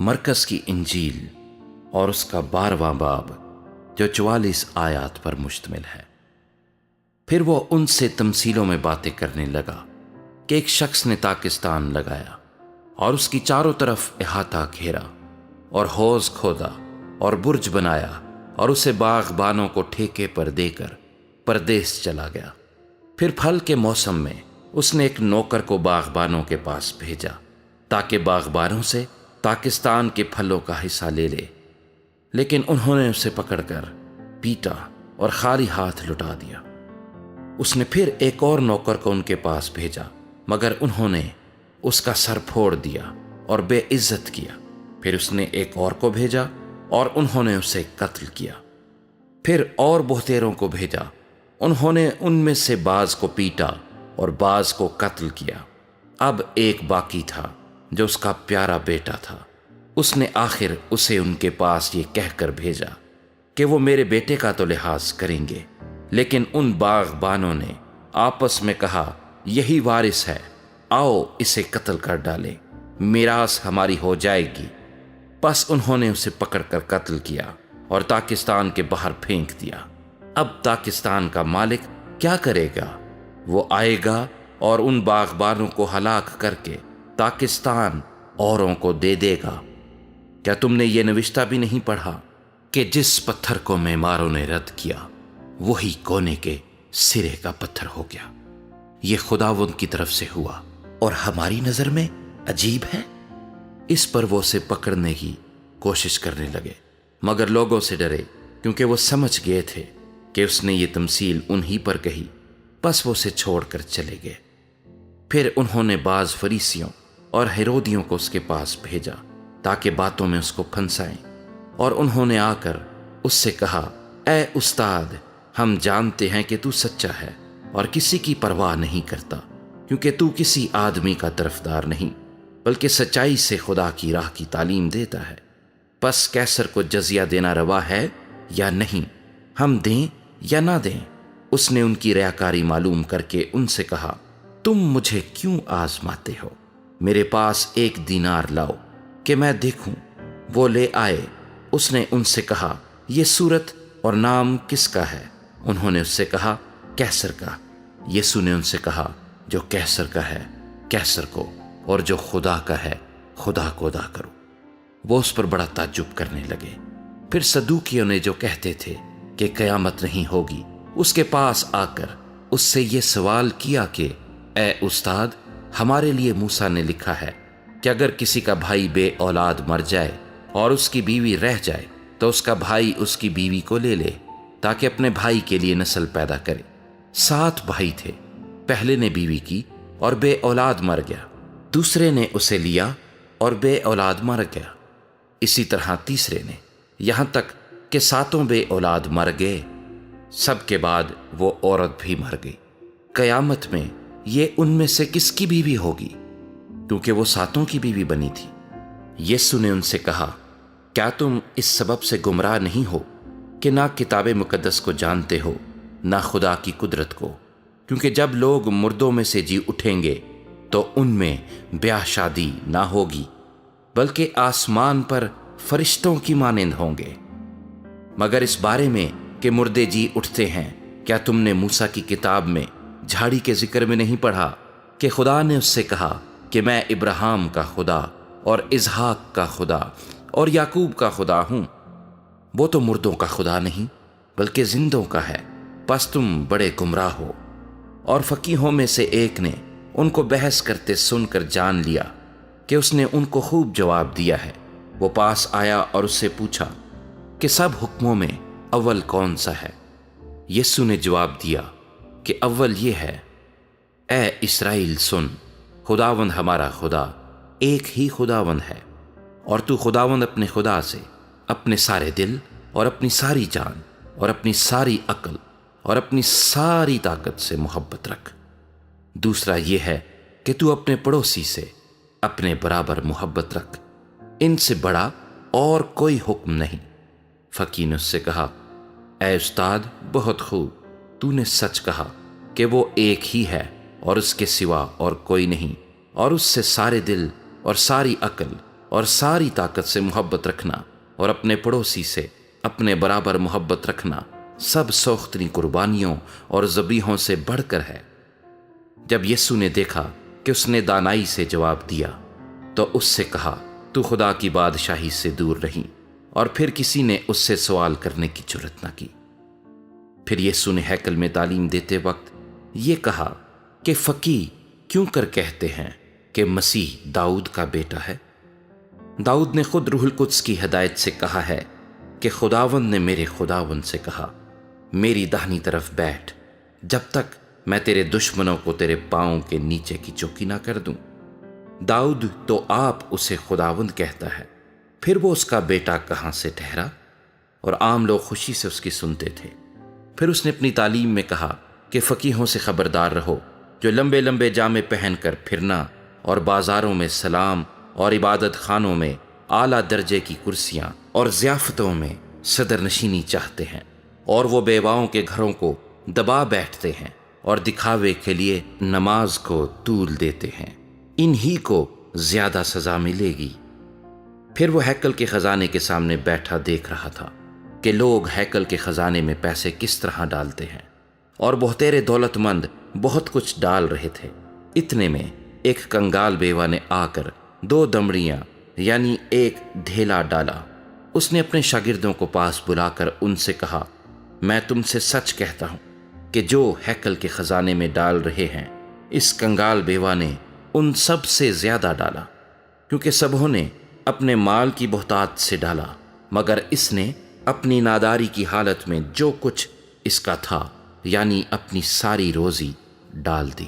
مرکز کی انجیل اور اس کا 12واں باب جو 44 آیات پر مشتمل ہے۔ پھر وہ ان سے تمثیلوں میں باتیں کرنے لگا کہ ایک شخص نے تاکستان لگایا اور اس کی چاروں طرف احاطہ گھیرا اور حوض کھودا اور برج بنایا اور اسے باغبانوں کو ٹھیکے پر دے کر پردیس چلا گیا۔ پھر پھل کے موسم میں اس نے ایک نوکر کو باغبانوں کے پاس بھیجا تاکہ باغبانوں سے تاکستان کے پھلوں کا حصہ لے لے، لیکن انہوں نے اسے پکڑ کر پیٹا اور خالی ہاتھ لٹا دیا۔ اس نے پھر ایک اور نوکر کو ان کے پاس بھیجا، مگر انہوں نے اس کا سر پھوڑ دیا اور بے عزت کیا۔ پھر اس نے ایک اور کو بھیجا اور انہوں نے اسے قتل کیا۔ پھر اور بہتیروں کو بھیجا، انہوں نے ان میں سے بعض کو پیٹا اور بعض کو قتل کیا۔ اب ایک باقی تھا جو اس کا پیارا بیٹا تھا۔ اس نے آخر اسے ان کے پاس یہ کہہ کر بھیجا کہ وہ میرے بیٹے کا تو لحاظ کریں گے، لیکن ان باغبانوں نے آپس میں کہا، یہی وارث ہے، آؤ اسے قتل کر ڈالیں، میراث ہماری ہو جائے گی۔ پس انہوں نے اسے پکڑ کر قتل کیا اور تاکستان کے باہر پھینک دیا۔ اب تاکستان کا مالک کیا کرے گا؟ وہ آئے گا اور ان باغبانوں کو ہلاک کر کے تاکستان اوروں کو دے دے گا۔ کیا تم نے یہ نوشتہ بھی نہیں پڑھا کہ جس پتھر کو معماروں نے رد کیا وہی کونے کے سرے کا پتھر ہو گیا؟ یہ خداوند کی طرف سے ہوا اور ہماری نظر میں عجیب ہے۔ اس پر وہ اسے پکڑنے کی کوشش کرنے لگے، مگر لوگوں سے ڈرے کیونکہ وہ سمجھ گئے تھے کہ اس نے یہ تمثیل انہی پر کہی۔ پس وہ اسے چھوڑ کر چلے گئے۔ پھر انہوں نے بعض فریسیوں اور ہیرودیوں کو اس کے پاس بھیجا تاکہ باتوں میں اس کو پھنسائیں، اور انہوں نے آ کر اس سے کہا، اے استاد، ہم جانتے ہیں کہ تو سچا ہے اور کسی کی پرواہ نہیں کرتا، کیونکہ تو کسی آدمی کا طرفدار نہیں بلکہ سچائی سے خدا کی راہ کی تعلیم دیتا ہے۔ پس کیسر کو جزیہ دینا روا ہے یا نہیں؟ ہم دیں یا نہ دیں؟ اس نے ان کی ریاکاری معلوم کر کے ان سے کہا، تم مجھے کیوں آزماتے ہو؟ میرے پاس 1 دینار لاؤ کہ میں دیکھوں۔ وہ لے آئے۔ اس نے ان سے کہا، یہ صورت اور نام کس کا ہے؟ انہوں نے اس سے کہا، کیسر کا۔ یسوع نے ان سے کہا، جو کیسر کا ہے کیسر کو، اور جو خدا کا ہے خدا کو ادا کرو۔ وہ اس پر بڑا تعجب کرنے لگے۔ پھر صدوقیوں نے جو کہتے تھے کہ قیامت نہیں ہوگی، اس کے پاس آ کر اس سے یہ سوال کیا کہ اے استاد، ہمارے لیے موسیٰ نے لکھا ہے کہ اگر کسی کا بھائی بے اولاد مر جائے اور اس کی بیوی رہ جائے تو اس کا بھائی اس کی بیوی کو لے لے تاکہ اپنے بھائی کے لیے نسل پیدا کرے۔ 7 بھائی تھے، پہلے نے بیوی کی اور بے اولاد مر گیا، دوسرے نے اسے لیا اور بے اولاد مر گیا، اسی طرح تیسرے نے، یہاں تک کہ 7 بے اولاد مر گئے۔ سب کے بعد وہ عورت بھی مر گئی۔ قیامت میں یہ ان میں سے کس کی بیوی ہوگی؟ کیونکہ وہ 7 کی بیوی بنی تھی۔ یسوع نے ان سے کہا، کیا تم اس سبب سے گمراہ نہیں ہو کہ نہ کتاب مقدس کو جانتے ہو نہ خدا کی قدرت کو؟ کیونکہ جب لوگ مردوں میں سے جی اٹھیں گے تو ان میں بیاہ شادی نہ ہوگی، بلکہ آسمان پر فرشتوں کی مانند ہوں گے۔ مگر اس بارے میں کہ مردے جی اٹھتے ہیں، کیا تم نے موسیٰ کی کتاب میں جھاڑی کے ذکر میں نہیں پڑھا کہ خدا نے اس سے کہا کہ میں ابراہیم کا خدا اور اسحاق کا خدا اور یعقوب کا خدا ہوں؟ وہ تو مردوں کا خدا نہیں بلکہ زندوں کا ہے۔ پس تم بڑے گمراہ ہو۔ اور فقیہوں میں سے ایک نے ان کو بحث کرتے سن کر جان لیا کہ اس نے ان کو خوب جواب دیا ہے۔ وہ پاس آیا اور اس سے پوچھا کہ سب حکموں میں اول کون سا ہے؟ یسوع نے جواب دیا کہ اول یہ ہے، اے اسرائیل سن، خداوند ہمارا خدا ایک ہی خداوند ہے، اور تو خداوند اپنے خدا سے اپنے سارے دل اور اپنی ساری جان اور اپنی ساری عقل اور اپنی ساری طاقت سے محبت رکھ۔ دوسرا یہ ہے کہ تو اپنے پڑوسی سے اپنے برابر محبت رکھ۔ ان سے بڑا اور کوئی حکم نہیں۔ فقیر نے اس سے کہا، اے استاد، بہت خوب، تو نے سچ کہا کہ وہ ایک ہی ہے اور اس کے سوا اور کوئی نہیں، اور اس سے سارے دل اور ساری عقل اور ساری طاقت سے محبت رکھنا اور اپنے پڑوسی سے اپنے برابر محبت رکھنا سب سوختنی قربانیوں اور ذبیحوں سے بڑھ کر ہے۔ جب یسوع نے دیکھا کہ اس نے دانائی سے جواب دیا تو اس سے کہا، تو خدا کی بادشاہی سے دور رہی، اور پھر کسی نے اس سے سوال کرنے کی جرات نہ کی۔ پھر یسوع نے ہیکل میں تعلیم دیتے وقت یہ کہا کہ فقیہ کیوں کر کہتے ہیں کہ مسیح داؤد کا بیٹا ہے؟ داؤد نے خود روح القدس کی ہدایت سے کہا ہے کہ خداوند نے میرے خداوند سے کہا، میری داہنی طرف بیٹھ جب تک میں تیرے دشمنوں کو تیرے پاؤں کے نیچے کی چوکی نہ کر دوں۔ داؤد تو آپ اسے خداوند کہتا ہے، پھر وہ اس کا بیٹا کہاں سے ٹھہرا؟ اور عام لوگ خوشی سے اس کی سنتے تھے۔ پھر اس نے اپنی تعلیم میں کہا کہ فقیہوں سے خبردار رہو، جو لمبے لمبے جامے پہن کر پھرنا اور بازاروں میں سلام اور عبادت خانوں میں اعلیٰ درجے کی کرسیاں اور ضیافتوں میں صدر نشینی چاہتے ہیں، اور وہ بیواؤں کے گھروں کو دبا بیٹھتے ہیں اور دکھاوے کے لیے نماز کو طول دیتے ہیں، انہی کو زیادہ سزا ملے گی۔ پھر وہ ہیکل کے خزانے کے سامنے بیٹھا دیکھ رہا تھا کہ لوگ ہیکل کے خزانے میں پیسے کس طرح ڈالتے ہیں، اور بہتیرے دولت مند بہت کچھ ڈال رہے تھے۔ اتنے میں ایک کنگال بیوہ نے آ کر 2 دمڑیاں یعنی ایک ڈھیلا ڈالا۔ اس نے اپنے شاگردوں کو پاس بلا کر ان سے کہا، میں تم سے سچ کہتا ہوں کہ جو ہیکل کے خزانے میں ڈال رہے ہیں، اس کنگال بیوہ نے ان سب سے زیادہ ڈالا، کیونکہ سبوں نے اپنے مال کی بہتات سے ڈالا، مگر اس نے اپنی ناداری کی حالت میں جو کچھ اس کا تھا یعنی اپنی ساری روزی ڈال دی۔